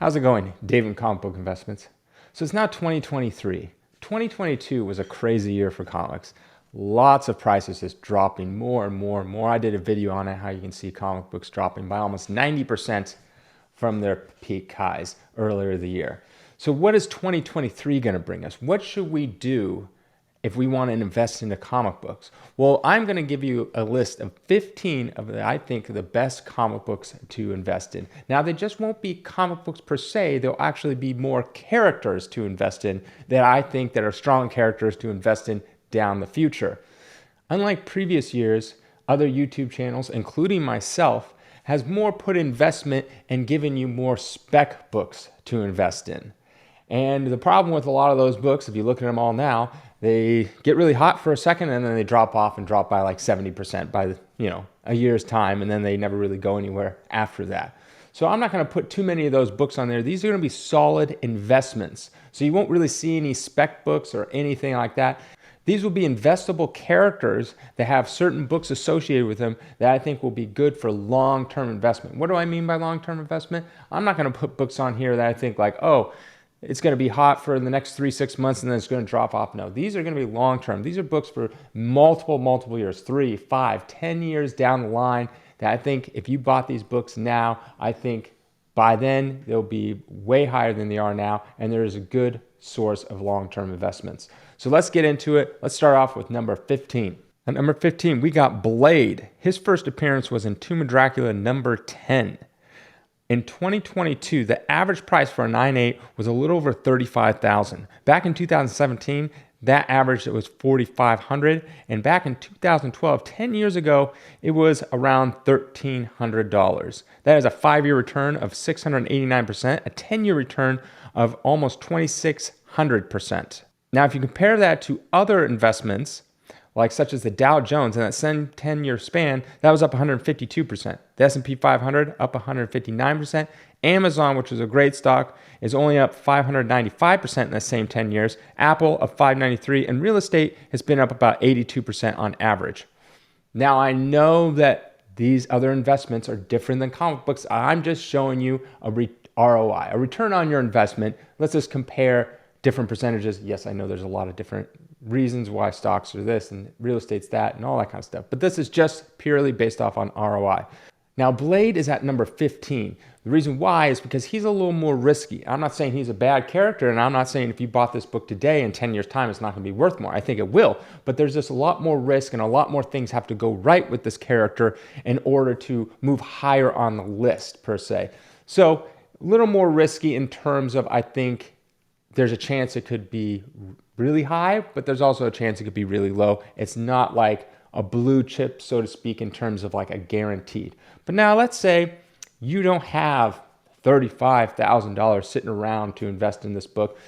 How's it going, Dave in Comic Book Investments? So it's now 2023. 2022 was a crazy year for comics. Lots of prices just dropping more and more and more. I did a video on it, how you can see comic books dropping by almost 90% from their peak highs earlier the year. So what is 2023 going to bring us? What should we do if we want to invest into comic books? Well, I'm going to give you a list of 15 of I think the best comic books to invest in. Now, they just won't be comic books per se. They'll actually be more characters to invest in that I think that are strong characters to invest in down the future. Unlike previous years, other YouTube channels, including myself, has more put investment and given you more spec books to invest in. And the problem with a lot of those books, if you look at them all now, they get really hot for a second and then they drop off and drop by like 70% by a year's time, and then they never really go anywhere after that. So I'm not going to put too many of those books on there. These are going to be solid investments. So you won't really see any spec books or anything like that. These will be investable characters that have certain books associated with them that I think will be good for long-term investment. What do I mean by long-term investment? I'm not going to put books on here that I think like, oh, it's going to be hot for the next 3-6 months and then it's going to drop off. No, these are going to be long-term. These are books for multiple years, 3, 5, 10 years down the line that I think if you bought these books now, I think by then they'll be way higher than they are now, and there is a good source of long-term investments. So let's get into it. Let's start off with number 15. At number 15, we got Blade. His first appearance was in Tomb of Dracula number 10. In 2022, the average price for a 9.8 was a little over $35,000. Back in 2017, that average it was $4,500, and back in 2012, 10 years ago, it was around $1,300. That is a 5-year return of 689%, a 10-year return of almost 2,600%. Now, if you compare that to other investments, like such as the Dow Jones in that same 10-year span, that was up 152%. The S&P 500 up 159%. Amazon, which was a great stock, is only up 595% in the same 10 years. Apple up 593%, and real estate has been up about 82% on average. Now, I know that these other investments are different than comic books. I'm just showing you a ROI, a return on your investment. Let's just compare different percentages. Yes, I know there's a lot of different reasons why stocks are this and real estate's that and all that kind of stuff. But this is just purely based off on ROI. Now, Blade is at number 15. The reason why is because he's a little more risky. I'm not saying he's a bad character, and I'm not saying if you bought this book today in 10 years' time, it's not going to be worth more. I think it will, but there's just a lot more risk and a lot more things have to go right with this character in order to move higher on the list, per se. So a little more risky in terms of, I think, there's a chance it could be really high, but there's also a chance it could be really low. It's not like a blue chip, so to speak, in terms of like a guaranteed. But now let's say you don't have $35,000 sitting around to invest in this book.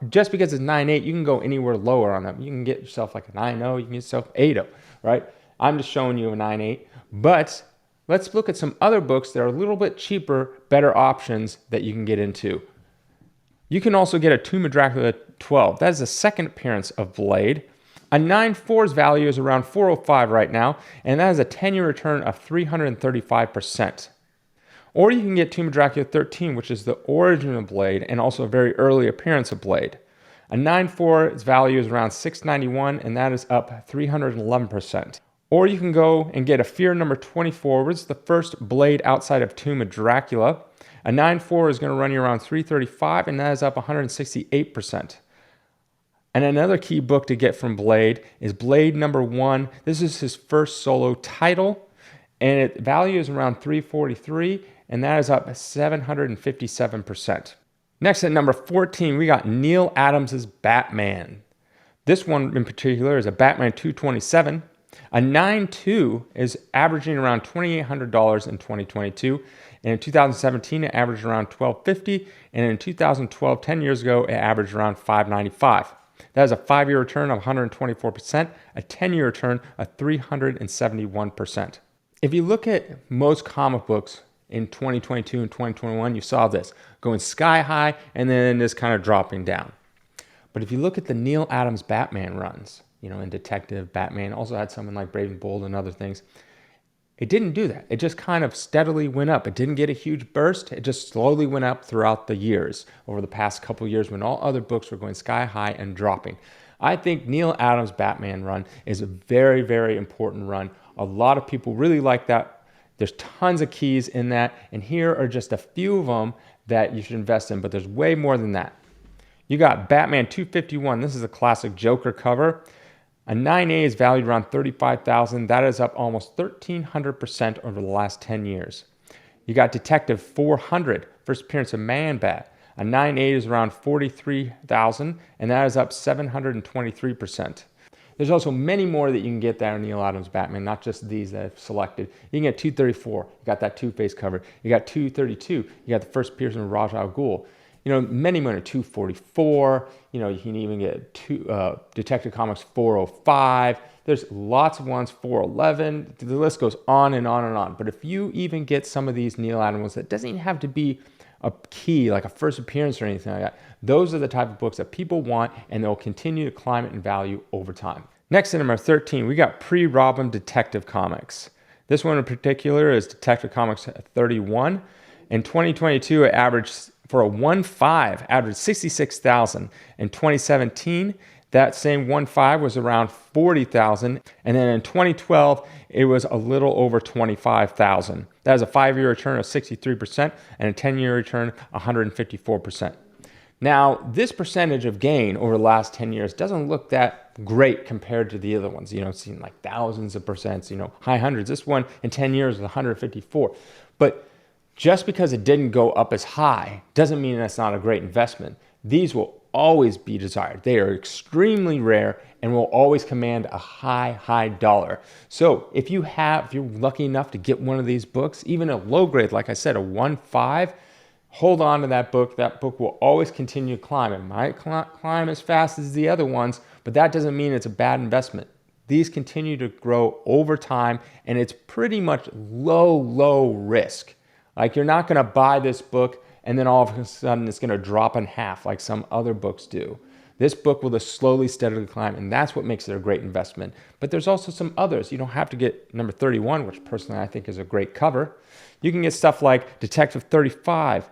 Just because it's 9.8, you can go anywhere lower on that. You can get yourself like a 9.0, you can get yourself 8.0, right? I'm just showing you a 9.8, but let's look at some other books that are a little bit cheaper, better options that you can get into. You can also get a Tomb of Dracula 12. That is the second appearance of Blade. A 9.4's value is around $405 right now, and that is a 10-year return of 335%. Or you can get Tomb of Dracula 13, which is the origin of Blade and also a very early appearance of Blade. A 9.4's value is around $691, and that is up 311%. Or you can go and get a Fear number 24, which is the first Blade outside of Tomb of Dracula. A 9.4 is going to run you around $335, and that is up 168%. And another key book to get from Blade is Blade number 1. This is his first solo title, and its value is around $343, and that is up 757%. Next at number 14, we got Neil Adams' Batman. This one in particular is a Batman 227. A 9.2 is averaging around $2,800 in 2022. And in 2017, it averaged around $1,250. And in 2012, 10 years ago, it averaged around $595. That is a 5-year return of 124%, a 10-year return of 371%. If you look at most comic books in 2022 and 2021, you saw this going sky high and then this kind of dropping down. But if you look at the Neil Adams Batman runs, in Detective Batman, also had someone like Brave and Bold and other things, It didn't do that. It just kind of steadily went up. It didn't get a huge burst. It just slowly went up throughout the years, over the past couple of years when all other books were going sky high and dropping. I think Neil Adams' Batman run is a very, very important run. A lot of people really like that. There's tons of keys in that, and here are just a few of them that you should invest in, but there's way more than that. You got Batman 251. This is a classic Joker cover. A 9A is valued around $35,000. That is up almost 1,300% over the last 10 years. You got Detective 400, first appearance of Man-Bat. A 9A is around $43,000, and that is up 723%. There's also many more that you can get there on Neil Adams' Batman, not just these that I've selected. You can get 234. You got that Two-Face cover. You got 232. You got the first appearance of Ra's al Ghul. Many more, 244. You can even get Detective Comics 405. There's lots of ones, 411. The list goes on and on and on. But if you even get some of these Neil Adams ones, that doesn't even have to be a key, like a first appearance or anything like that. Those are the type of books that people want, and they'll continue to climb in value over time. Next, at number 13, we got pre-Robin Detective Comics. This one in particular is Detective Comics 31. In 2022, it averaged, for a 1.5, averaged 66,000. In 2017, that same 1.5 was around 40,000. And then in 2012, it was a little over 25,000. That is a 5-year return of 63% and a 10-year return 154%. Now, this percentage of gain over the last 10 years doesn't look that great compared to the other ones. Seeing like thousands of percents, high hundreds. This one in 10 years was 154. But just because it didn't go up as high doesn't mean that's not a great investment. These will always be desired. They are extremely rare and will always command a high dollar. So if you're lucky enough to get one of these books, even a low grade, like I said, a 1.5, hold on to that book. That book will always continue to climb. It might climb as fast as the other ones, but that doesn't mean it's a bad investment. These continue to grow over time, and it's pretty much low risk. Like, you're not going to buy this book and then all of a sudden it's going to drop in half like some other books do. This book will just slowly, steadily climb, and that's what makes it a great investment. But there's also some others. You don't have to get number 31, which personally I think is a great cover. You can get stuff like Detective 35.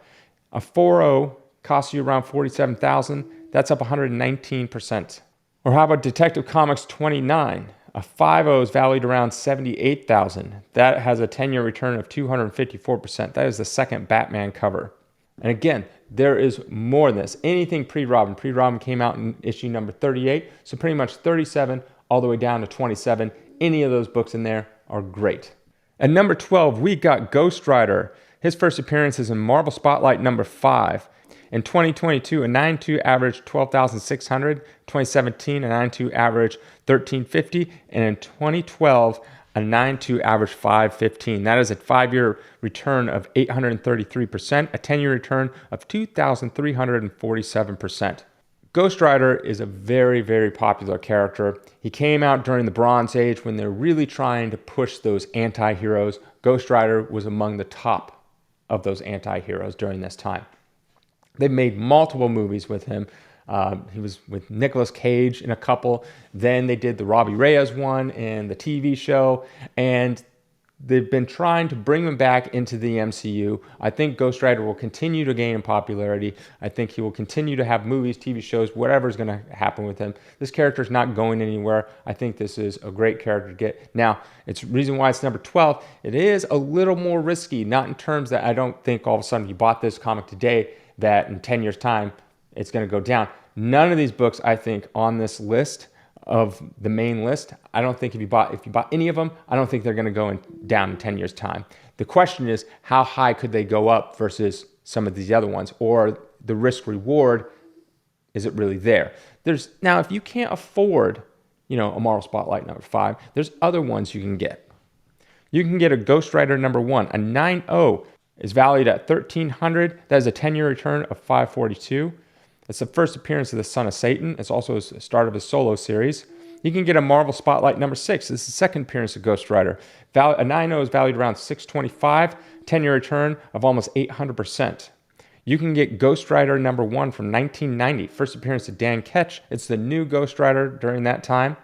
A 4.0 costs you around $47,000. That's up 119%. Or how about Detective Comics 29? A 5.0 is valued around $78,000. That has a 10-year return of 254%. That is the second Batman cover. And again, there is more than this. Anything pre-Robin. Pre-Robin came out in issue number 38, so pretty much 37 all the way down to 27. Any of those books in there are great. At number 12, we got Ghost Rider. His first appearance is in Marvel Spotlight number 5. In 2022, a 9.2 averaged $12,600. 2017, a 9.2 averaged $1,350. And in 2012, a 9.2 averaged $515. That is a 5-year return of 833%, a 10-year return of 2,347%. Ghost Rider is a very popular character. He came out during the Bronze Age when they're really trying to push those anti-heroes. Ghost Rider was among the top of those anti-heroes during this time. They've made multiple movies with him. He was with Nicolas Cage in a couple. Then they did the Robbie Reyes one and the TV show. And they've been trying to bring him back into the MCU. I think Ghost Rider will continue to gain in popularity. I think he will continue to have movies, TV shows, whatever's going to happen with him. This character is not going anywhere. I think this is a great character to get. Now, it's the reason why it's number 12. It is a little more risky, not in terms that I don't think all of a sudden you bought this comic today that in 10 years' time, it's going to go down. None of these books, I think, on this list of the main list, I don't think if you bought any of them, I don't think they're going to go down in 10 years' time. The question is, how high could they go up versus some of these other ones? Or the risk reward, is it really there? Now, if you can't afford, a Marvel Spotlight number 5, there's other ones you can get. You can get a Ghost Rider number 1, a 9.0 is valued at $1,300. That is a 10-year return of $542. It's the first appearance of the Son of Satan. It's also the start of his solo series. You can get a Marvel Spotlight number 6. This is the second appearance of Ghost Rider. A 9.0 is valued around $625. 10-year return of almost 800%. You can get Ghost Rider number 1 from 1990. First appearance of Dan Ketch. It's the new Ghost Rider during that time.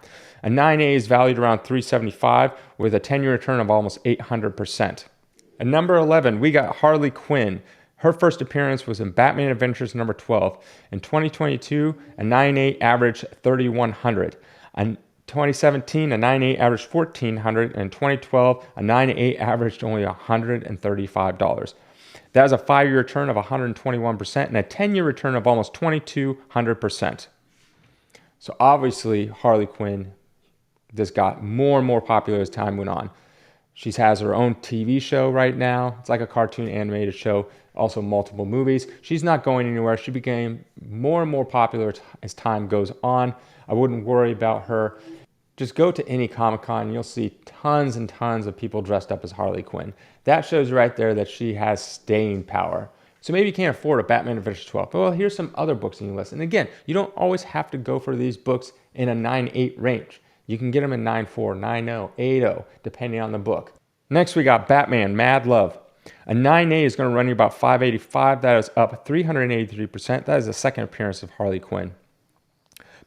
A 9A is valued around $375 with a 10-year return of almost 800%. At number 11, we got Harley Quinn. Her first appearance was in Batman Adventures number 12. In 2022, a 9.8 averaged $3,100. In 2017, a 9.8 averaged $1,400. And in 2012, a 9.8 averaged only $135. That is a 5-year return of 121% and a 10-year return of almost 2,200%. So obviously, Harley Quinn just got more and more popular as time went on. She has her own TV show right now. It's like a cartoon animated show, also multiple movies. She's not going anywhere. She became more and more popular as time goes on. I wouldn't worry about her. Just go to any Comic-Con and you'll see tons and tons of people dressed up as Harley Quinn. That shows right there that she has staying power. So maybe you can't afford a Batman Adventures 12. But well, here's some other books in your list. And again, you don't always have to go for these books in a 9.8 range. You can get them in 9.4, 9.0, 8.0, depending on the book. Next, we got Batman Mad Love. A 9.8 is going to run you about $585. That is up 383%. That is the second appearance of Harley Quinn.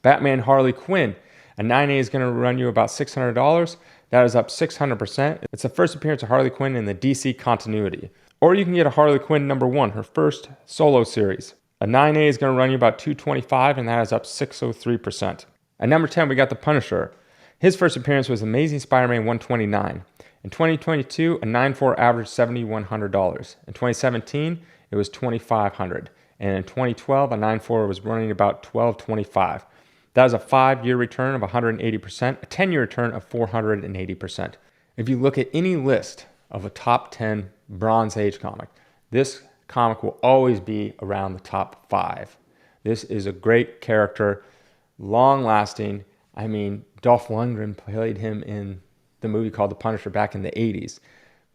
Batman Harley Quinn. A 9.8 is going to run you about $600. That is up 600%. It's the first appearance of Harley Quinn in the DC continuity. Or you can get a Harley Quinn number 1, her first solo series. A 9.8 is going to run you about $225, and that is up 603%. At number 10, we got The Punisher. His first appearance was Amazing Spider-Man 129. In 2022, a 9.4 averaged $7,100. In 2017, it was $2,500. And in 2012, a 9.4 was running about $1,225. That is a 5-year return of 180%, a 10-year return of 480%. If you look at any list of a top 10 Bronze Age comic, this comic will always be around the top 5. This is a great character, long-lasting. I mean, Dolph Lundgren played him in the movie called The Punisher back in the 80s.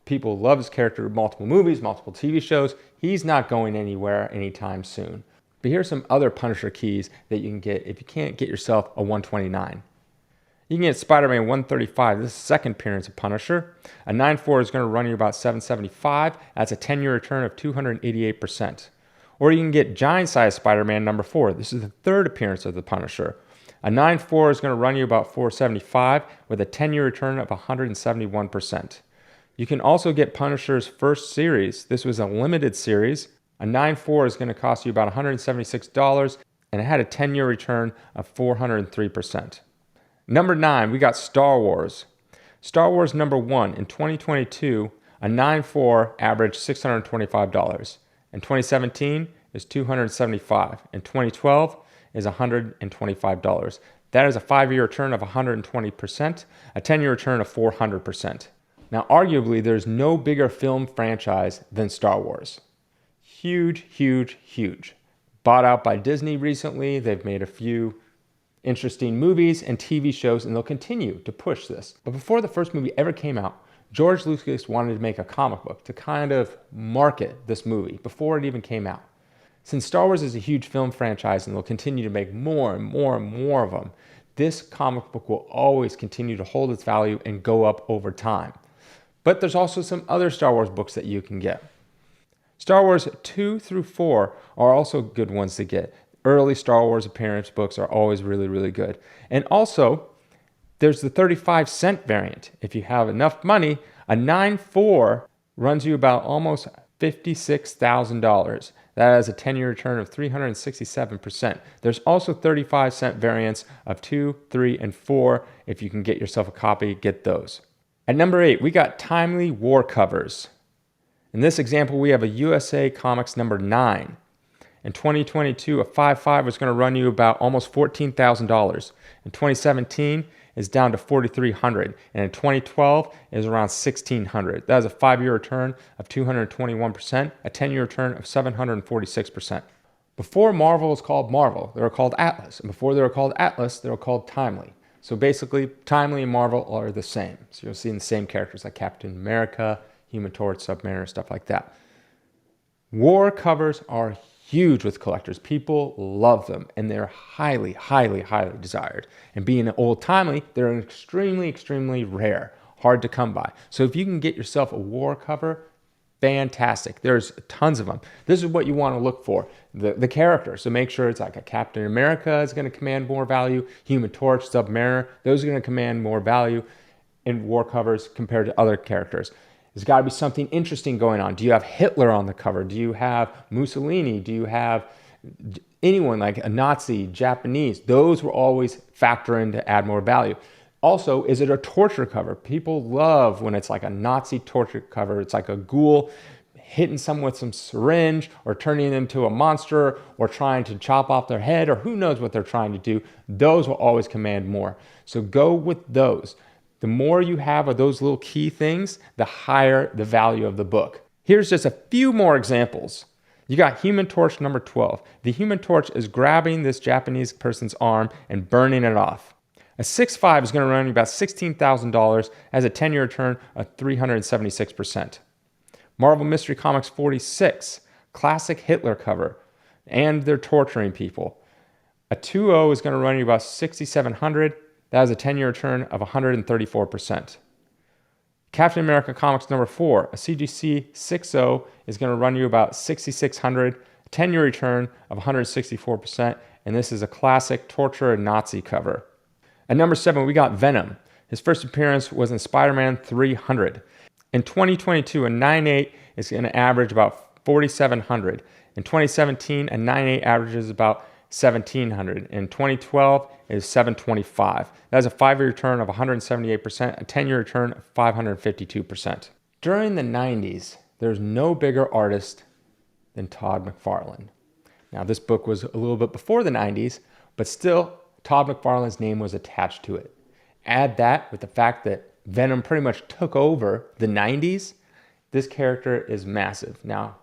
People love his character in multiple movies, multiple TV shows. He's not going anywhere anytime soon. But here's some other Punisher keys that you can get if you can't get yourself a 129. You can get Spider-Man 135. This is the second appearance of Punisher. A 9.4 is going to run you about $775. That's a 10-year return of 288%. Or you can get Giant Size Spider-Man number 4. This is the third appearance of the Punisher. A 9.4 is going to run you about $475 with a 10-year return of 171%. You can also get Punisher's first series. This was a limited series. A 9.4 is going to cost you about $176, and it had a 10-year return of 403%. Number 9, we got Star Wars. Star Wars number 1 in 2022, a 9.4 averaged $625. In 2017 is $275. In 2012 is $125. That is a 5-year return of 120%, a 10-year return of 400%. Now, arguably, there's no bigger film franchise than Star Wars. Huge, huge, huge. Bought out by Disney recently. They've made a few interesting movies and TV shows, and they'll continue to push this. But before the first movie ever came out, George Lucas wanted to make a comic book to kind of market this movie before it even came out. Since Star Wars is a huge film franchise and they'll continue to make more and more and more of them, this comic book will always continue to hold its value and go up over time. But there's also some other Star Wars books that you can get. Star Wars 2 through 4 are also good ones to get. Early Star Wars appearance books are always really, really good. And also, there's the 35-cent variant. If you have enough money, a 9.4 runs you about almost $56,000. That has a 10-year return of 367%. There's also 35-cent variants of 2, 3, and 4. If you can get yourself a copy, get those. At number 8, we got Timely War covers. In this example, we have a USA Comics number 9. In 2022, a 5.5 was going to run you about almost $14,000. In 2017, it's down to $4,300. And in 2012, it was around $1,600. That is a 5-year return of 221%, a 10-year return of 746%. Before Marvel was called Marvel, they were called Atlas. And before they were called Atlas, they were called Timely. So basically, Timely and Marvel are the same. So you'll see the same characters like Captain America, Human Torch, Submariner, stuff like that. War covers are huge with collectors. People love them, and they're highly, highly, highly desired. And being an old-timely, they're extremely, extremely rare, hard to come by. So if you can get yourself a war cover, fantastic. There's tons of them. This is what you want to look for, the character. So make sure it's like a Captain America is going to command more value, Human Torch, Submariner, those are going to command more value in war covers compared to other characters. There's got to be something interesting going on. Do you have Hitler on the cover? Do you have Mussolini? Do you have anyone like a Nazi, Japanese? Those will always factor in to add more value. Also, is it a torture cover? People love when it's like a Nazi torture cover. It's like a ghoul hitting someone with some syringe or turning them into a monster or trying to chop off their head or who knows what they're trying to do. Those will always command more. So go with those. The more you have of those little key things, the higher the value of the book. Here's just a few more examples. You got Human Torch number 12. The Human Torch is grabbing this Japanese person's arm and burning it off. A 6.5 is going to run you about $16,000, has a 10-year return of 376%. Marvel Mystery Comics 46, classic Hitler cover, and they're torturing people. A 2.0 is going to run you about $6,700. That has a 10-year return of 134%. Captain America Comics number 4, a CGC 6.0 is going to run you about $6,600, 10-year return of 164%, and this is a classic torture and Nazi cover. At number 7, we got Venom. His first appearance was in Spider-Man 300. In 2022, a 9.8 is going to average about $4,700. In 2017, a 9.8 averages about $1,700. In 2012, it is $725. That is a 5-year return of 178%, a 10-year return of 552%. During the 90s, there's no bigger artist than Todd McFarlane. Now, this book was a little bit before the 90s, but still, Todd McFarlane's name was attached to it. Add that with the fact that Venom pretty much took over the 90s, this character is massive. Now,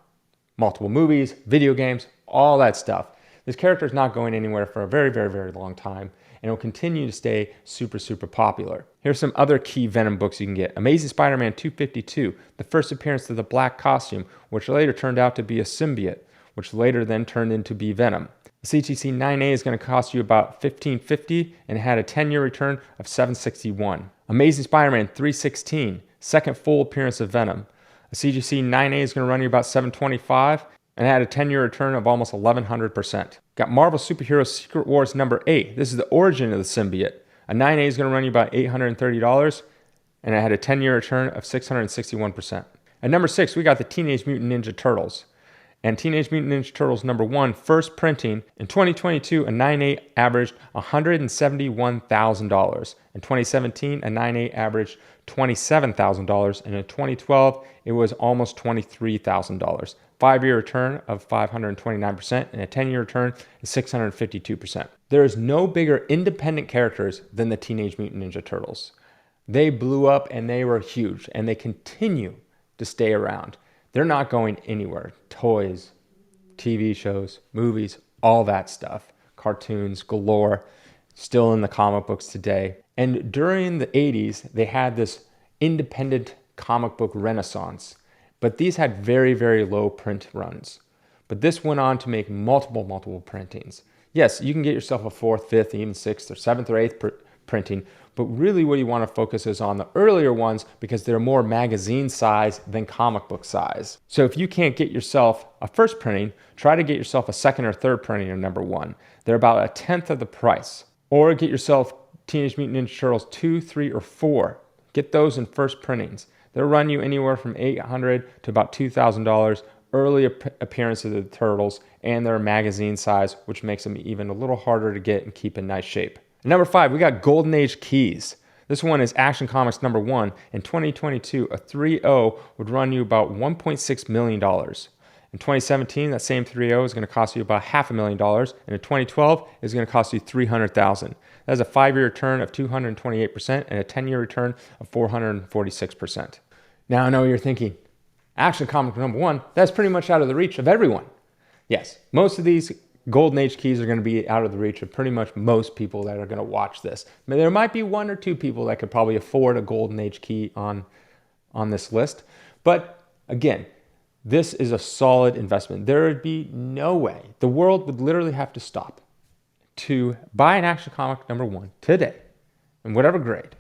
multiple movies, video games, all that stuff. This character is not going anywhere for a very, very, very long time, and it will continue to stay super, super popular. Here's some other key Venom books you can get. Amazing Spider-Man 252, the first appearance of the black costume, which later turned out to be a symbiote, which later then turned into be Venom. The CTC 9A is going to cost you about $1,550 and had a 10-year return of $761. Amazing Spider-Man 316, second full appearance of Venom. A CGC 9A is going to run you about $725 and had a 10-year return of almost 1,100%. Got Marvel Superhero Secret Wars number 8. This is the origin of the symbiote. A 9A is going to run you about $830 and it had a 10-year return of 661%. At number 6, we got the Teenage Mutant Ninja Turtles. And Teenage Mutant Ninja Turtles number 1, first printing. In 2022, a 9.8 averaged $171,000. In 2017, a 9.8 averaged $27,000. And in 2012, it was almost $23,000. 5-year return of 529% and a 10-year return is 652%. There is no bigger independent characters than the Teenage Mutant Ninja Turtles. They blew up and they were huge and they continue to stay around. They're not going anywhere. Toys, TV shows, movies, all that stuff. Cartoons galore, still in the comic books today. And during the 80s, they had this independent comic book renaissance. But these had very, very low print runs. But this went on to make multiple printings. Yes, you can get yourself a 4th, 5th, even 6th or 7th or 8th printing, but really what you want to focus is on the earlier ones because they're more magazine size than comic book size. So if you can't get yourself a first printing, try to get yourself a 2nd or 3rd printing of number 1. They're about a 10th of the price. Or get yourself Teenage Mutant Ninja Turtles 2, 3, or 4. Get those in first printings. They'll run you anywhere from $800 to about $2,000. Early appearance of the Turtles, and their magazine size, which makes them even a little harder to get and keep in nice shape. Number 5, we got Golden Age Keys. This one is Action Comics number 1. In 2022, a 3.0 would run you about $1.6 million. In 2017, that same 3.0 is going to cost you about $500,000, and in 2012, it's going to cost you $300,000. That's a 5-year return of 228% and a 10-year return of 446%. Now I know you're thinking, Action Comic number 1, that's pretty much out of the reach of everyone. Yes, most of these Golden Age keys are going to be out of the reach of pretty much most people that are going to watch this. I mean, there might be 1 or 2 people that could probably afford a Golden Age key on this list. But again, this is a solid investment. There would be no way. The world would literally have to stop to buy an Action Comic number 1 today in whatever grade.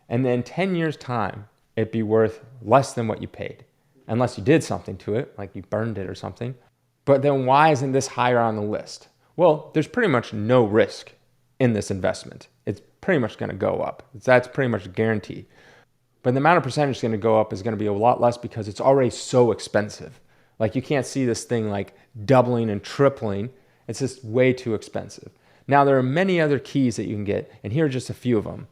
And then 10 years time, it'd be worth less than what you paid. unless you did something to it, like you burned it or something. But then why isn't this higher on the list? Well, there's pretty much no risk in this investment. It's pretty much going to go up. That's pretty much a guarantee. But the amount of percentage is going to go up is going to be a lot less because it's already so expensive. Like you can't see this thing like doubling and tripling. It's just way too expensive. Now there are many other keys that you can get, and here are just a few of them.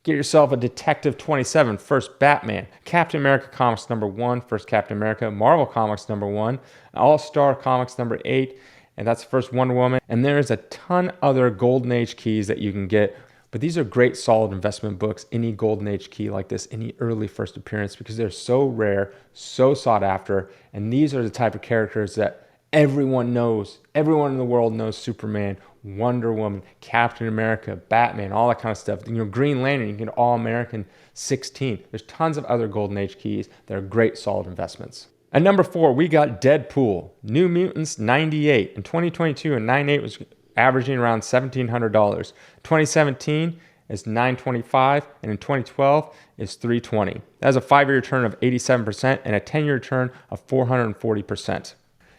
Get yourself a Detective 27, first Batman, Captain America Comics #1, first Captain America, Marvel Comics #1, All-Star Comics #8, and that's first Wonder Woman. And there's a ton other Golden Age keys that you can get. But these are great, solid investment books. Any Golden Age key like this, any early first appearance, because they're so rare, so sought after. And these are the type of characters that everyone knows. Everyone in the world knows Superman, Wonder Woman, Captain America, Batman, all that kind of stuff. Green Lantern, you can get All-American 16. There's tons of other Golden Age keys that are great, solid investments. At number 4, we got Deadpool, New Mutants 98. In 2022, and 98 was averaging around $1,700. 2017 is $925, and in 2012 is $320. That has a 5-year return of 87% and a 10-year return of 440%.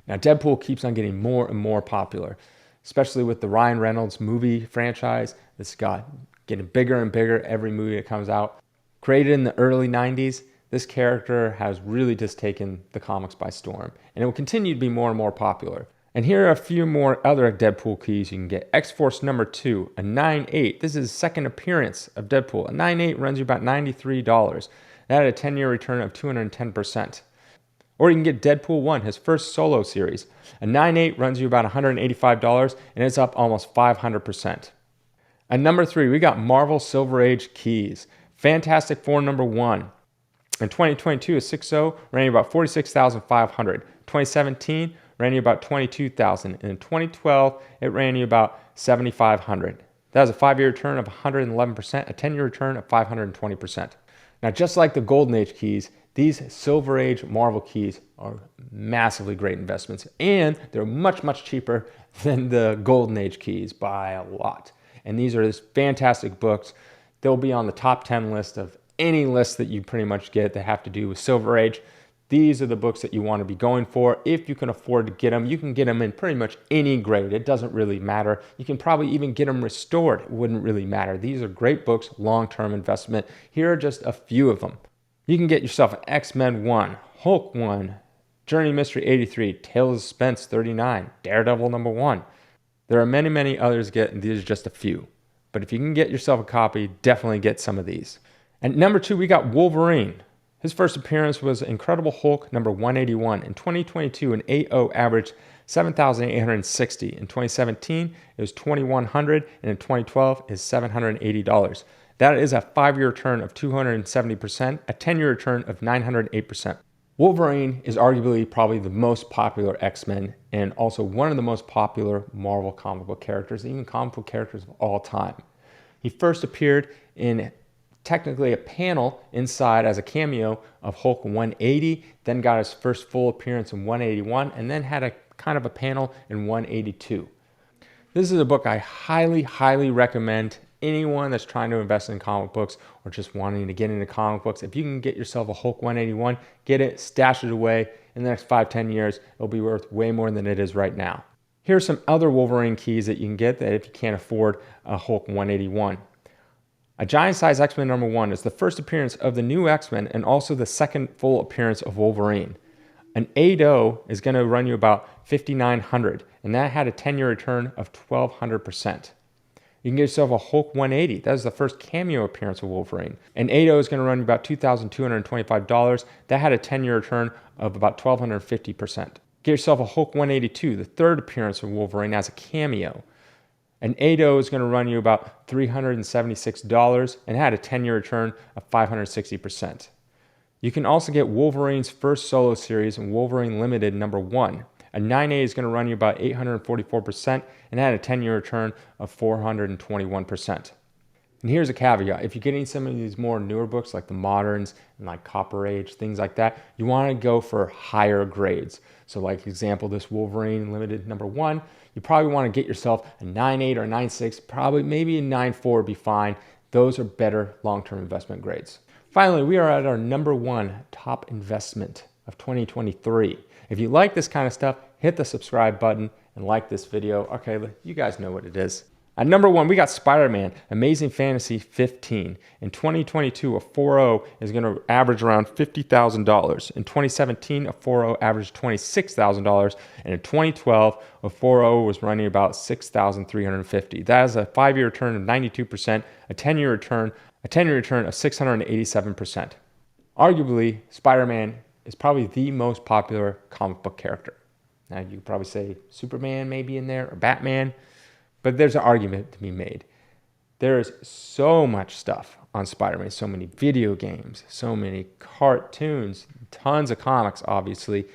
Now, Deadpool keeps on getting more and more popular, especially with the Ryan Reynolds movie franchise. This got getting bigger and bigger every movie that comes out. Created in the early 90s, this character has really just taken the comics by storm, and it will continue to be more and more popular. And here are a few more other Deadpool keys you can get. X-Force #2, a 9.8. This is the second appearance of Deadpool. A 9.8 runs you about $93. That had a 10-year return of 210%. Or you can get Deadpool 1, his first solo series. A 9.8 runs you about $185, and it's up almost 500%. At number 3, we got Marvel Silver Age keys. Fantastic Four #1. In 2022, a 6.0 ran you about $46,500. 2017 ran you about $22,000. And in 2012, it ran you about $7,500. That was a 5-year return of 111%, a 10-year return of 520%. Now, just like the Golden Age keys, these Silver Age Marvel keys are massively great investments, and they're much, much cheaper than the Golden Age keys by a lot. And these are just fantastic books. They'll be on the top 10 list of any list that you pretty much get that have to do with Silver Age. These are the books that you want to be going for. If you can afford to get them, you can get them in pretty much any grade. It doesn't really matter. You can probably even get them restored. It wouldn't really matter. These are great books, long-term investment. Here are just a few of them. You can get yourself an X-Men 1, Hulk 1, Journey Mystery 83, Tales of Suspense 39, Daredevil #1. There are many, many others to get, and these are just a few. But if you can get yourself a copy, definitely get some of these. And number 2, we got Wolverine. His first appearance was Incredible Hulk #181. In 2022, an 8.0 averaged $7,860. In 2017, it was $2,100, and in 2012 is $780. That is a 5-year return of 270%, a 10-year return of 908%. Wolverine is arguably probably the most popular X-Men and also one of the most popular Marvel comic book characters, even comic book characters of all time. He first appeared in technically a panel inside as a cameo of Hulk 180, then got his first full appearance in 181, and then had a kind of a panel in 182. This is a book I highly, highly recommend anyone that's trying to invest in comic books or just wanting to get into comic books. If you can get yourself a Hulk 181, get it, stash it away. In the next 5-10 years, it'll be worth way more than it is right now. Here are some other Wolverine keys that you can get that if you can't afford a Hulk 181. A Giant Size X-Men #1 is the first appearance of the new X-Men and also the second full appearance of Wolverine. An 8.0 is going to run you about $5,900, and that had a 10-year return of 1,200%. You can get yourself a Hulk 180. That is the first cameo appearance of Wolverine. An 8.0 is going to run you about $2,225. That had a 10-year return of about 1,250%. Get yourself a Hulk 182, the third appearance of Wolverine as a cameo. An 8.0 is going to run you about $376 and had a 10-year return of 560%. You can also get Wolverine's first solo series in Wolverine Limited #1. A 9.8 is going to run you about 844% and had a 10-year return of 421%. And here's a caveat. If you're getting some of these more newer books like the moderns and like Copper Age, things like that, you want to go for higher grades. So like example, this Wolverine Limited #1, you probably want to get yourself a 9.8 or 9.6, probably maybe a 9.4 would be fine. Those are better long-term investment grades. Finally, we are at our #1 top investment of 2023. If you like this kind of stuff, hit the subscribe button and like this video. Okay, you guys know what it is. At number 1, we got Spider-Man Amazing Fantasy 15. In 2022, a 4.0 is going to average around $50,000. In 2017, a 4.0 averaged $26,000. And in 2012, a 4.0 was running about $6,350. That is a 5-year return of 92%, a 10-year return of 687%. Arguably, Spider-Man is probably the most popular comic book character. Now, you could probably say Superman may be in there or Batman, but there's an argument to be made. There is so much stuff on Spider-Man, so many video games, so many cartoons, tons of comics, obviously.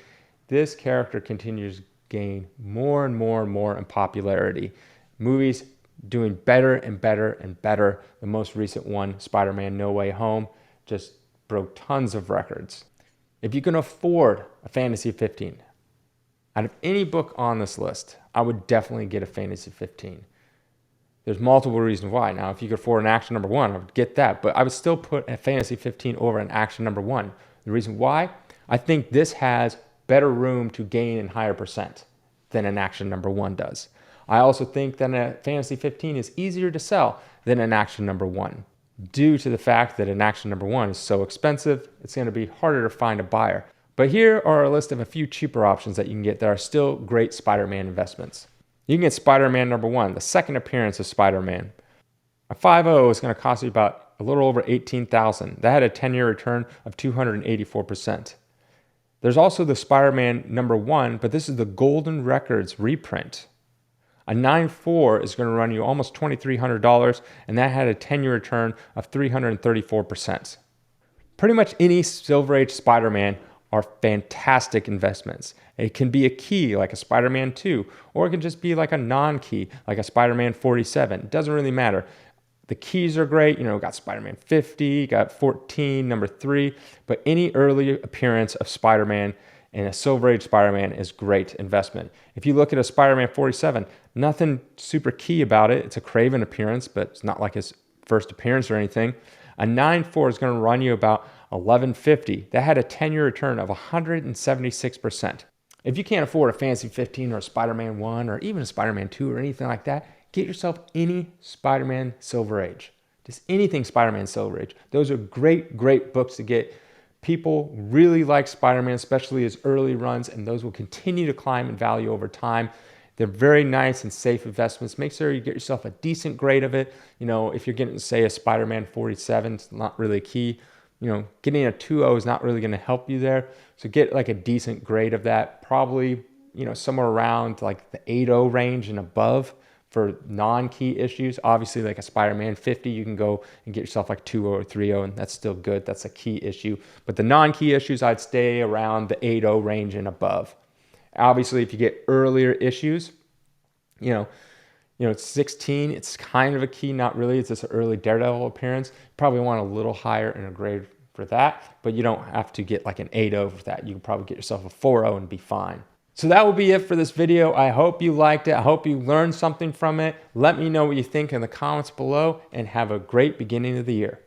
This character continues to gain more and more and more in popularity. Movies doing better and better and better. The most recent one, Spider-Man No Way Home, just broke tons of records. If you can afford a Fantasy 15, out of any book on this list, I would definitely get a Fantasy 15. There's multiple reasons why. Now, if you could afford an Action number 1, I would get that. But I would still put a Fantasy 15 over an Action number 1. The reason why? I think this has better room to gain in higher percent than an Action number 1 does. I also think that a Fantasy 15 is easier to sell than an Action number 1. Due to the fact that an Action number 1 is so expensive, it's going to be harder to find a buyer. But here are a list of a few cheaper options that you can get that are still great Spider-Man investments. You can get Spider-Man number 1, the second appearance of Spider-Man. A 5.0 is going to cost you about a little over $18,000. That had a 10-year return of 284%. There's also the Spider-Man number 1, but this is the Golden Records reprint. A 9.4 is going to run you almost $2,300, and that had a 10-year return of 334%. Pretty much any Silver Age Spider-Man are fantastic investments. It can be a key like a Spider-Man 2, or it can just be like a non-key like a Spider-Man 47. It doesn't really matter. The keys are great. Got Spider-Man 50, got 14, number 3, but any early appearance of Spider-Man and a Silver Age Spider-Man is great investment. If you look at a Spider-Man 47, nothing super key about it. It's a Craven appearance, but it's not like his first appearance or anything. A 9.4 is going to run you about $1,150. That had a 10-year return of 176%. If you can't afford a Fantasy 15 or a Spider-Man 1 or even a Spider-Man 2 or anything like that, get yourself any Spider-Man Silver Age. Just anything Spider-Man Silver Age. Those are great, great books to get. People really like Spider-Man, especially his early runs, and those will continue to climb in value over time. They're very nice and safe investments. Make sure you get yourself a decent grade of it. If you're getting, say, a Spider-Man 47, it's not really key. Getting a 2.0 is not really going to help you there. So get like a decent grade of that. Probably, somewhere around like the 8.0 range and above for non-key issues. Obviously, like a Spider-Man 50, you can go and get yourself like 2.0 or 3.0, and that's still good. That's a key issue. But the non-key issues, I'd stay around the 8.0 range and above. Obviously, if you get earlier issues, it's 16. It's kind of a key, not really. It's just an early Daredevil appearance. You probably want a little higher in a grade for that, but you don't have to get like an 8.0 for that. You can probably get yourself a 4.0 and be fine. So that will be it for this video. I hope you liked it. I hope you learned something from it. Let me know what you think in the comments below, and have a great beginning of the year.